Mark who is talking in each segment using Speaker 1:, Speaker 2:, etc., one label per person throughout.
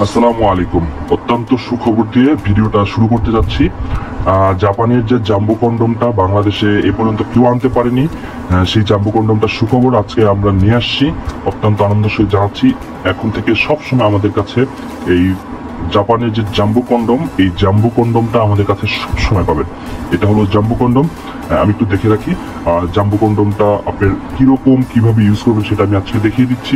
Speaker 1: আসসালামু আলাইকুম। অত্যন্ত সুখবর দিয়ে ভিডিওটা শুরু করতে যাচ্ছি। জাপানের যে জাম্বো কন্ডমটা বাংলাদেশে এ পর্যন্ত কেউ আনতে পারেনি, সেই জাম্বো কন্ডমটার সুখবর আজকে আমরা নিয়ে আসছি। অত্যন্ত আনন্দের সহিত জানাচ্ছি, এখন থেকে সবসময় আমাদের কাছে এই জাপানের যে জাম্বো কন্ডম, এই জাম্বো কন্ডমটা আমাদের কাছে সবসময় পাবেন। এটা হলো জাম্বো কন্ডম। আমি একটু দেখে রাখি জাম্বো কন্ডমটা আপনার কিরকম কিভাবে ইউজ করবেন সেটা আমি আজকে দেখিয়ে দিচ্ছি।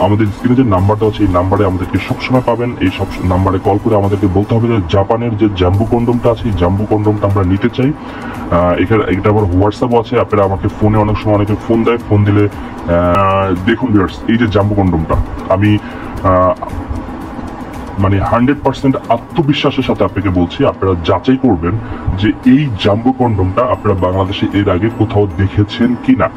Speaker 1: আমাদের স্ক্রিনে যে নাম্বারটা আছে এই নাম্বারে আমাদেরকে সবসময় পাবেন। এই সব নাম্বারে কল করে আমাদেরকে বলতে হবে যে জাপানের যে জাম্বো কন্ডমটা আছে এই জাম্বো কন্ডমটা আমরা নিতে চাই। এখানে এটা আবার হোয়াটসঅ্যাপও আছে। আপনারা আমাকে ফোনে অনেক সময় অনেকে ফোন দেয়, ফোন দিলে দেখুন ভিউয়ার্স, এই যে জাম্বো কন্ডমটা আমি মানে 100% আত্মবিশ্বাসের সাথে আপনাকে বলছি, আপনারা যাচাই করবেন যে এই জাম্বো কন্ডমটা আপনারা বাংলাদেশে এর আগে কোথাও দেখেছেন কিনা।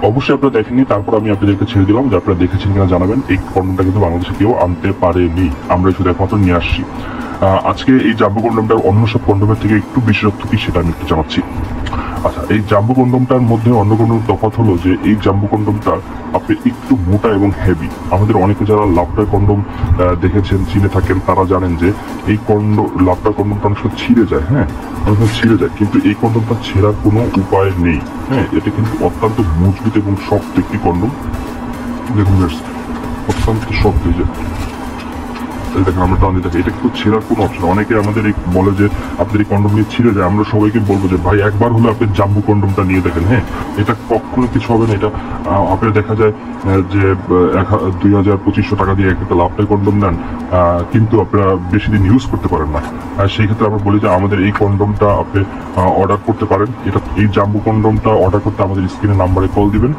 Speaker 1: অবশ্যই আপনারা দেখেননি, তারপর আমি আপনাদেরকে ছেড়ে দিলাম যে আপনারা দেখেছেন কিনা জানাবেন। এই কন্ডমটা কিন্তু বাংলাদেশে কেউ আনতে পারেনি, আমরা শুধু একমাত্র নিয়ে আসছি। আজকে এই জাম্বো কন্ডমটার অন্য সব কন্ডমের থেকে একটু বিশেষত্ব কি সেটা আমি একটু জানাচ্ছি। আচ্ছা, এই জাম্বো কন্ডমটার মধ্যে অন্য কোনো তফাৎ হলো যে এই জাম্বো কন্ডমটা আপনি একটু মোটা এবং হেভি। আমাদের অনেকে যারা লাভটার কন্ডম দেখেছেন, চিনে থাকেন, তারা জানেন যে এই লাভটার কন্ডমটা অনেক সময় ছিঁড়ে যায়। হ্যাঁ, অনেক সময় ছিঁড়ে যায়, কিন্তু এই কন্ডমটা ছেঁড়ার কোনো উপায় নেই। হ্যাঁ, এটা কিন্তু অত্যন্ত মজবুত এবং শক্ত একটি কন্ডম। দেখুন অত্যন্ত শক্ত। দেখেন আমরা টান দিয়ে, এটা কিন্তু ছেঁড়ার কোনো অপশন। অনেকে আমাদের বলে যে আপনাদের এই কন্ডম নিয়ে ছিঁড়ে যায়। আমরা সবাইকে বলবো যে ভাই একবার হলে আপনি জাম্বো কন্ডমটা নিয়ে দেখেন। হ্যাঁ, এটা কখনো কিছু হবে না। এটা আপনার দেখা যায় যে 2000-2500 টাকা দিয়ে একটা লাভটাই কন্ডম নেন, কিন্তু আপনারা বেশি দিন ইউজ করতে পারেন না। সেই ক্ষেত্রে আমরা বলি যে আমাদের এই কন্ডমটা আপনি অর্ডার করতে পারেন। এটা এই জাম্বো কন্ডমটা অর্ডার করতে আমাদের স্ক্রিনের নাম্বারে কল দিবেন,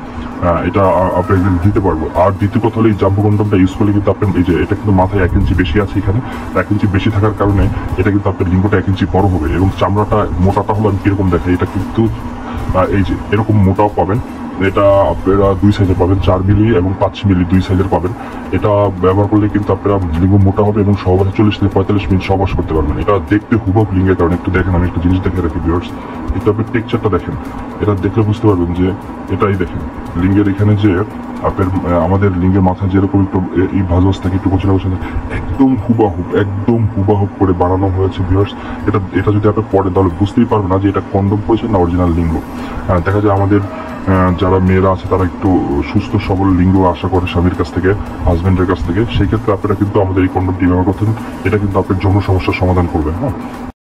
Speaker 1: এটা আপনি একদিন দিতে পারবো। আর দ্বিতীয় কথা হলো এই জাম্বো কন্ডমটা ইউজ করলে কিন্তু আপনি এই যে এটা কিন্তু মাথায় 1 ইঞ্চি বেশি আছে, এখানে 1 ইঞ্চি বেশি থাকার কারণে এটা কিন্তু আপনার লিঙ্গটা 1 ইঞ্চি বড় হবে এবং চামড়াটা মোটাটা হলো আমি কিরকম দেখাই, এটা কিন্তু এই যে এরকম মোটাও পাবেন। এটা আপনারা 2 সাইজের পাবেন, 4 মিলি এবং 5 মিলি 2 সাইজের পাবেন। এটা ব্যবহার করলে কিন্তু আপনারা লিঙ্গ মোটা হবে এবং সহবাসে 40 থেকে 45 মিনিট সহবাস করতে পারবেন। এটা দেখতে হুবহু লিঙ্গের কারণে একটু দেখেন, আমি একটা জিনিস দেখে রাখি ভিউয়ার্স, একটু আপনি টেক্সচারটা দেখেন। এটা দেখলে বুঝতে পারবেন যে এটাই দেখেন লিঙ্গের এখানে যে আপনার আমাদের লিঙ্গের মাথায় যেরকম একটু এই ভাজস থাকে, একটু কোচরা কোচরা, একদম হুবাহুব করে বানানো হয়েছে ভিউয়ার্স। এটা যদি আপনি পড়েন তাহলে বুঝতেই পারবেন না যে এটা কন্ডম পড়েছে না অরিজিনাল লিঙ্গ। দেখা যায় আমাদের যারা মেয়েরা আছে তারা একটু সুস্থ সবল লিঙ্গ আশা করে স্বামীর কাছ থেকে, হাজবেন্ডের কাছ থেকে। সেই ক্ষেত্রে আপনারা কিন্তু আমাদের এই কন্ডমটি ব্যবহার করতেন। এটা কিন্তু আপনার যৌন সমস্যার সমাধান করবে। হ্যাঁ,